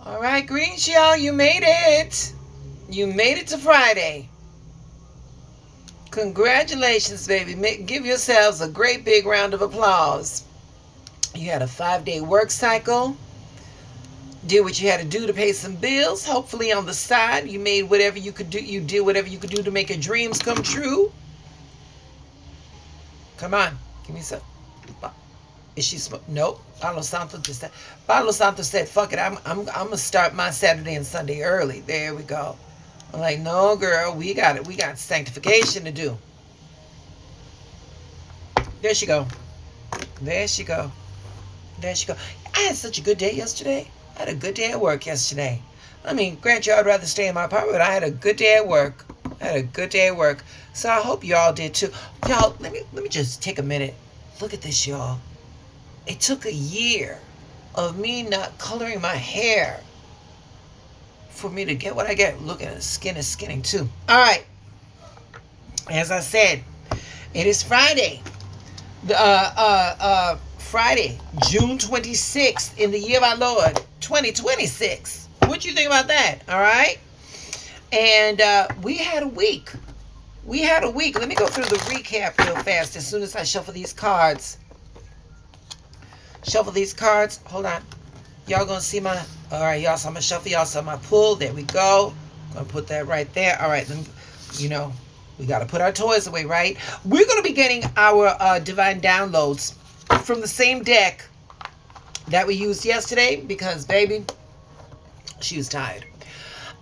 All right, greetings, y'all. You made it. You made it to Friday. Congratulations, baby. Give yourselves a great big round of applause. You had a 5-day work cycle. Did what you had to do to pay some bills. Hopefully, on the side, you made whatever you could do. You did whatever you could do to make your dreams come true. Come on, give me some. Is she nope? Palo Santo said, "Fuck it. I'm gonna start my Saturday and Sunday early." There we go. I'm like, no, girl, we got it. We got sanctification to do. There she go. There she go. There she go. I had such a good day yesterday. I had a good day at work yesterday. I mean, grant you, I'd rather stay in my apartment, but I had a good day at work. So I hope y'all did too. Y'all, let me just take a minute. Look at this, y'all. It took a year of me not coloring my hair for me to get what I get. Look at the skin is skinning too. All right. As I said, it is Friday. Friday, June 26th in the year of our Lord, 2026. What you think about that? All right. And we had a week. Let me go through the recap real fast as soon as I shuffle these cards. Hold on. Y'all gonna see my... All right, y'all. So I'm gonna shuffle y'all. So my pull. There we go. Gonna put that right there. All right. Then, we got to put our toys away, right? We're going to be getting our divine downloads from the same deck that we used yesterday because, baby, she was tired.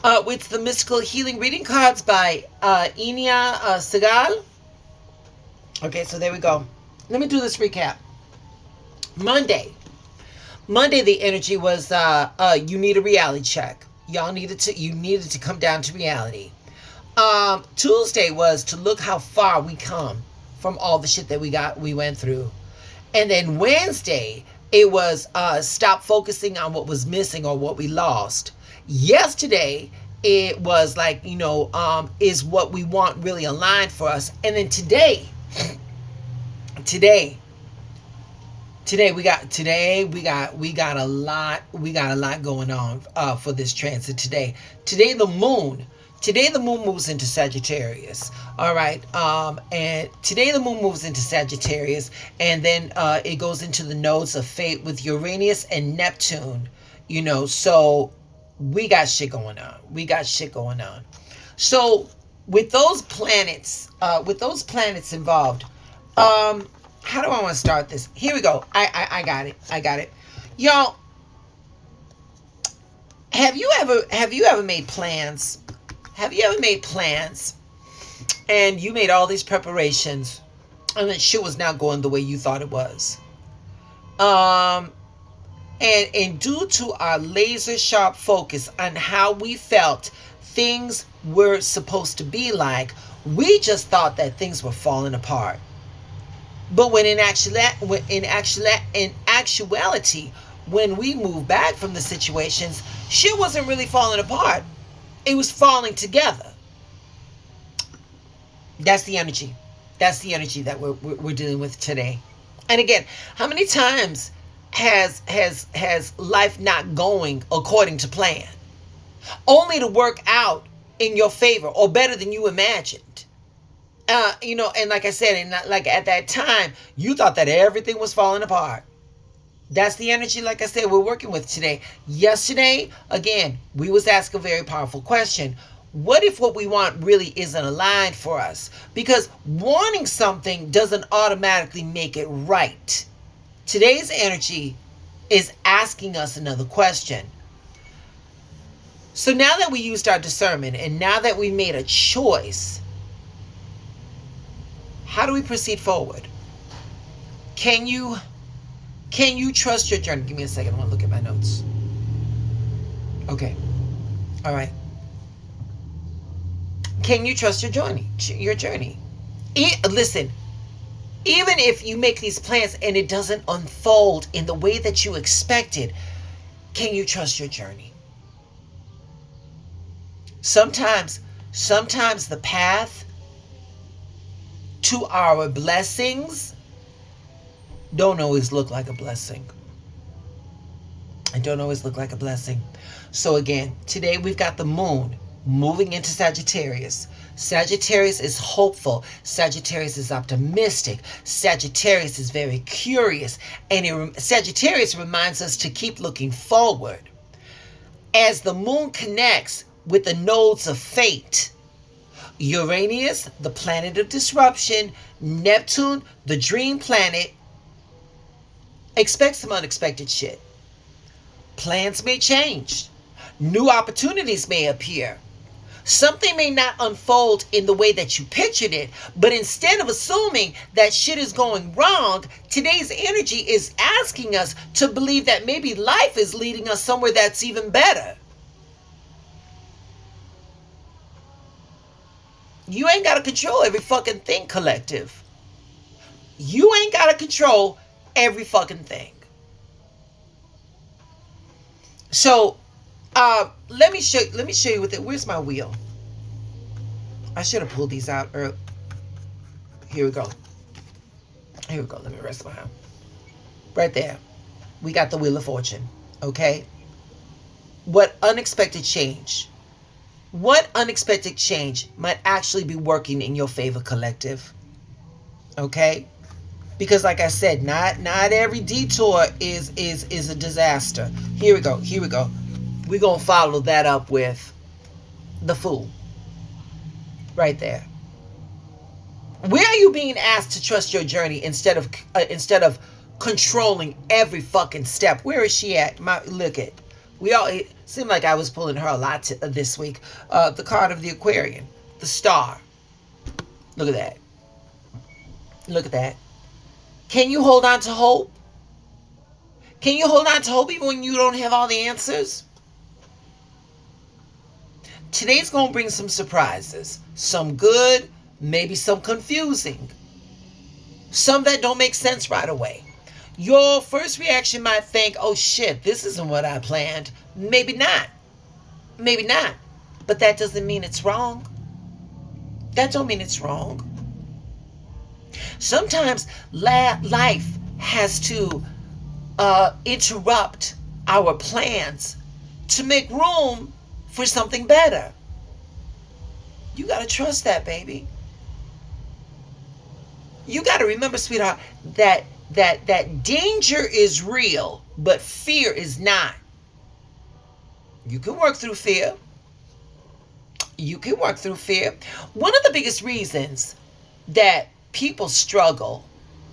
It's the Mystical Healing Reading Cards by Inia Segal. Okay, so there we go. Let me do this recap. Monday, the energy was you need a reality check. You needed to come down to reality. Tuesday was to look how far we come from all the shit that we went through. And then Wednesday, it was stop focusing on what was missing or what we lost. Yesterday, it was like, is what we want really aligned for us? And then today we got a lot going on for this transit today. Today the moon moves into Sagittarius. All right. And today the moon moves into Sagittarius, and then it goes into the nodes of fate with Uranus and Neptune. So we got shit going on. So with those planets involved, how do I want to start this? Here we go. I got it. Y'all, have you ever made plans? Have you ever made plans and you made all these preparations and that shit was not going the way you thought it was? And due to our laser sharp focus on how we felt things were supposed to be like, we just thought that things were falling apart. But when in actuality, when we moved back from the situations, shit wasn't really falling apart. It was falling together. That's the energy. That we're dealing with today. And again, how many times has life not going according to plan, only to work out in your favor or better than you imagined? And like I said, and like at that time, you thought that everything was falling apart. That's the energy, like I said, we're working with today. Yesterday, again, we was asked a very powerful question. What if what we want really isn't aligned for us? Because wanting something doesn't automatically make it right. Today's energy is asking us another question. So now that we used our discernment and now that we made a choice, how do we proceed forward? Can you trust your journey? Give me a second. I want to look at my notes. Okay. All right. Can you trust your journey? Listen, even if you make these plans and it doesn't unfold in the way that you expected, can you trust your journey? Sometimes the path to our blessings don't always look like a blessing. It don't always look like a blessing. So again, today we've got the moon moving into Sagittarius. Sagittarius is hopeful. Sagittarius is optimistic. Sagittarius is very curious. And Sagittarius reminds us to keep looking forward. As the moon connects with the nodes of fate, Uranus, the planet of disruption, Neptune, the dream planet, expect some unexpected shit. Plans may change. New opportunities may appear. Something may not unfold in the way that you pictured it, but instead of assuming that shit is going wrong, today's energy is asking us to believe that maybe life is leading us somewhere that's even better. You ain't got to control every fucking thing, collective. You ain't got to control every fucking thing. So, let me show you with it. Where's my wheel? I should have pulled these out early. Here we go. Here we go. Let me rest my hand. Right there. We got the Wheel of Fortune. Okay? What unexpected change? What unexpected change might actually be working in your favor, collective? Okay? Because like I said, not every detour is a disaster. Here we go. Here we go. We're going to follow that up with the Fool. Right there. Where are you being asked to trust your journey instead of controlling every fucking step? Where is she at? Look at. It seemed like I was pulling her a lot this week. The card of the Aquarian. The Star. Look at that. Look at that. Can you hold on to hope? Can you hold on to hope even when you don't have all the answers? Today's going to bring some surprises. Some good, maybe some confusing. Some that don't make sense right away. Your first reaction might think, oh shit, this isn't what I planned. Maybe not. Maybe not. But that doesn't mean it's wrong. That don't mean it's wrong. Sometimes life has to interrupt our plans to make room for something better. You got to trust that, baby. You got to remember, sweetheart, that danger is real, but fear is not. You can work through fear. You can work through fear. One of the biggest reasons that people struggle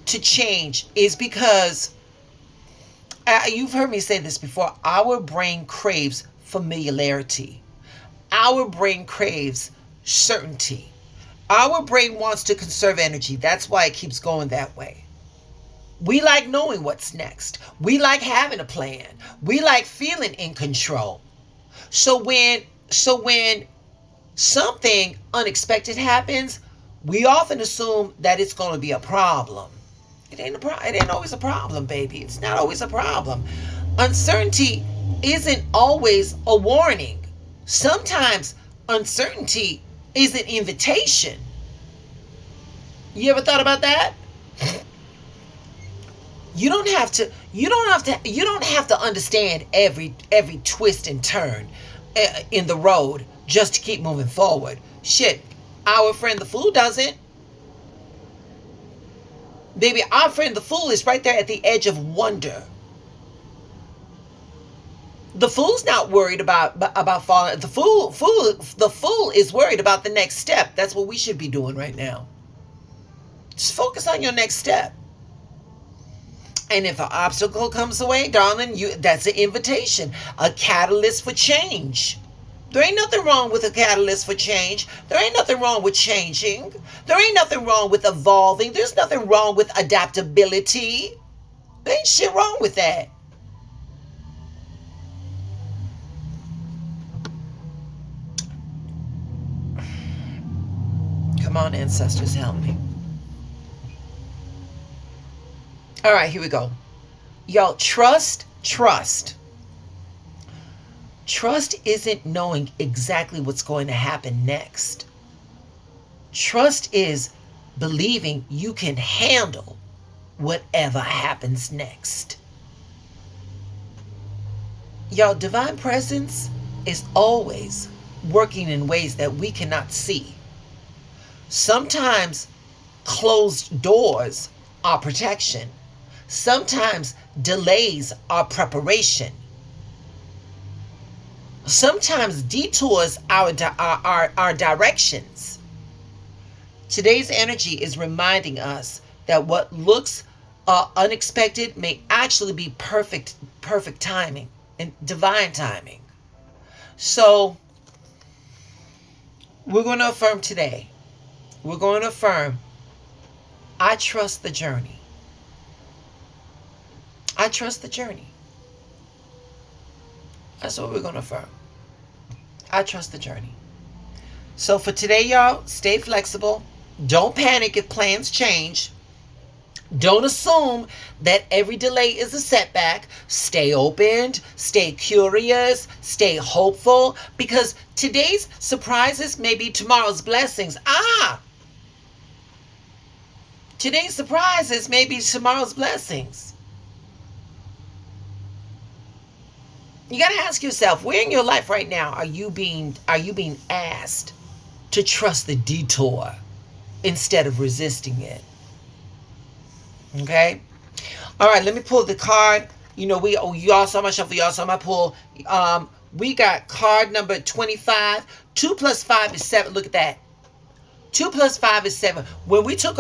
to change is because, you've heard me say this before, our brain craves familiarity. Our brain craves certainty. Our brain wants to conserve energy. That's why it keeps going that way. We like knowing what's next. We like having a plan. We like feeling in control. So when something unexpected happens, we often assume that it's going to be a problem. It ain't always a problem, baby. It's not always a problem. Uncertainty isn't always a warning. Sometimes uncertainty is an invitation. You ever thought about that? You don't have to understand every twist and turn in the road just to keep moving forward. Shit, our friend the Fool doesn't. Baby, our friend the Fool is right there at the edge of wonder. The Fool's not worried about falling. The fool is worried about the next step. That's what we should be doing right now. Just focus on your next step. And if an obstacle comes away, darling, that's an invitation, a catalyst for change. There ain't nothing wrong with a catalyst for change. There ain't nothing wrong with changing. There ain't nothing wrong with evolving. There's nothing wrong with adaptability. There ain't shit wrong with that. Come on, ancestors, help me. All right, here we go. Y'all, trust. Trust isn't knowing exactly what's going to happen next. Trust is believing you can handle whatever happens next. Y'all, divine presence is always working in ways that we cannot see. Sometimes closed doors are protection. Sometimes delays are preparation. Sometimes detours are directions. Today's energy is reminding us that what looks unexpected may actually be perfect timing and divine timing. So we're going to affirm today. We're going to affirm, I trust the journey. I trust the journey. That's what we're going to affirm. I trust the journey. So for today, y'all, stay flexible. Don't panic if plans change. Don't assume that every delay is a setback. Stay open, stay curious, stay hopeful, because today's surprises may be tomorrow's blessings. Today's surprises may be tomorrow's blessings. You got to ask yourself, where in your life right now are you being asked to trust the detour instead of resisting it? Okay. All right. Let me pull the card. You know, y'all saw my shuffle. Y'all saw my pull. We got card number 25. 2 plus 5 is 7. Look at that. 2 plus 5 is 7. When we talk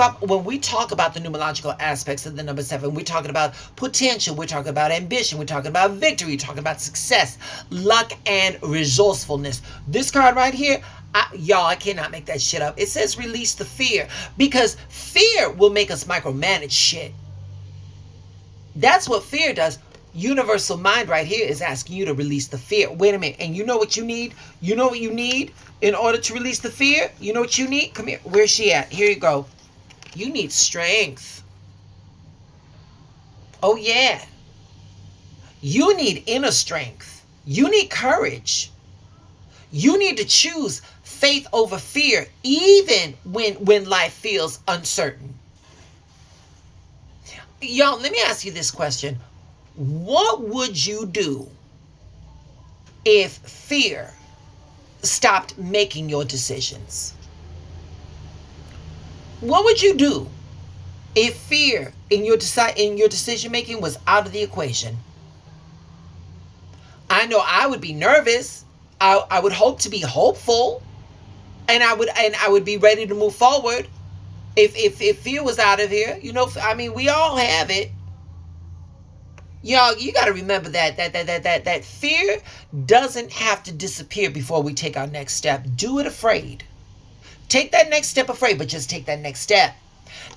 about the numerological aspects of the number 7, we're talking about potential. We're talking about ambition. We're talking about victory. We're talking about success, luck, and resourcefulness. This card right here, I cannot make that shit up. It says release the fear, because fear will make us micromanage shit. That's what fear does. Universal mind right here is asking you to release the fear. Wait a minute. And you know what you need? You know what you need in order to release the fear? You know what you need? Come here. Where's she at? Here you go. You need strength. Oh, yeah. You need inner strength. You need courage. You need to choose faith over fear, even when life feels uncertain. Y'all, let me ask you this question. What would you do if fear stopped making your decisions? What would you do if fear in your decision making was out of the equation? I know I would be nervous. I would hope to be hopeful, and I would be ready to move forward if fear was out of here. You know, I mean, we all have it. Y'all, you got to remember that fear doesn't have to disappear before we take our next step. Do it afraid. Take that next step afraid, but just take that next step.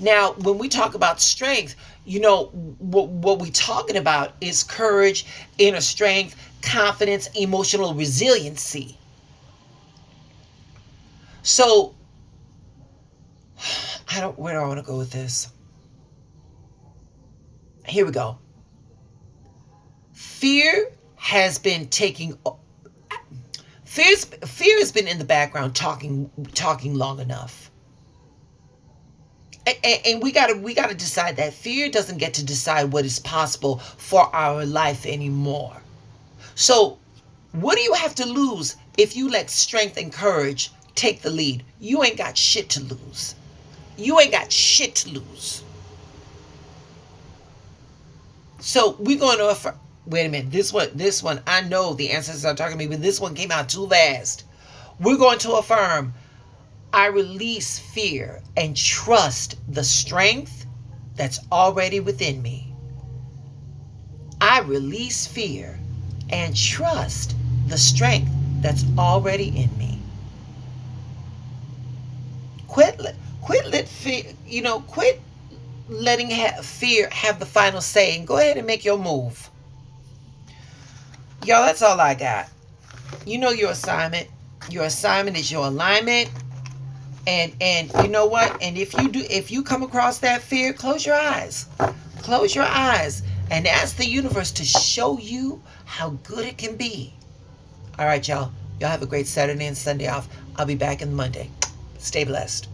Now, when we talk about strength, you know, what we're talking about is courage, inner strength, confidence, emotional resiliency. So, where do I want to go with this? Here we go. Fear has been in the background talking long enough. And we gotta decide that fear doesn't get to decide what is possible for our life anymore. So what do you have to lose if you let strength and courage take the lead? You ain't got shit to lose. You ain't got shit to lose. So we're going to affirm. Wait a minute. This one, I know the ancestors are talking to me, but this one came out too fast. We're going to affirm, I release fear and trust the strength that's already within me. I release fear and trust the strength that's already in me. Quit letting fear have the final say, and go ahead and make your move. Y'all, that's all I got. You know your assignment. Your assignment is your alignment. And you know what? And if you come across that fear, close your eyes. Close your eyes and ask the universe to show you how good it can be. All right, y'all. Y'all have a great Saturday and Sunday off. I'll be back on Monday. Stay blessed.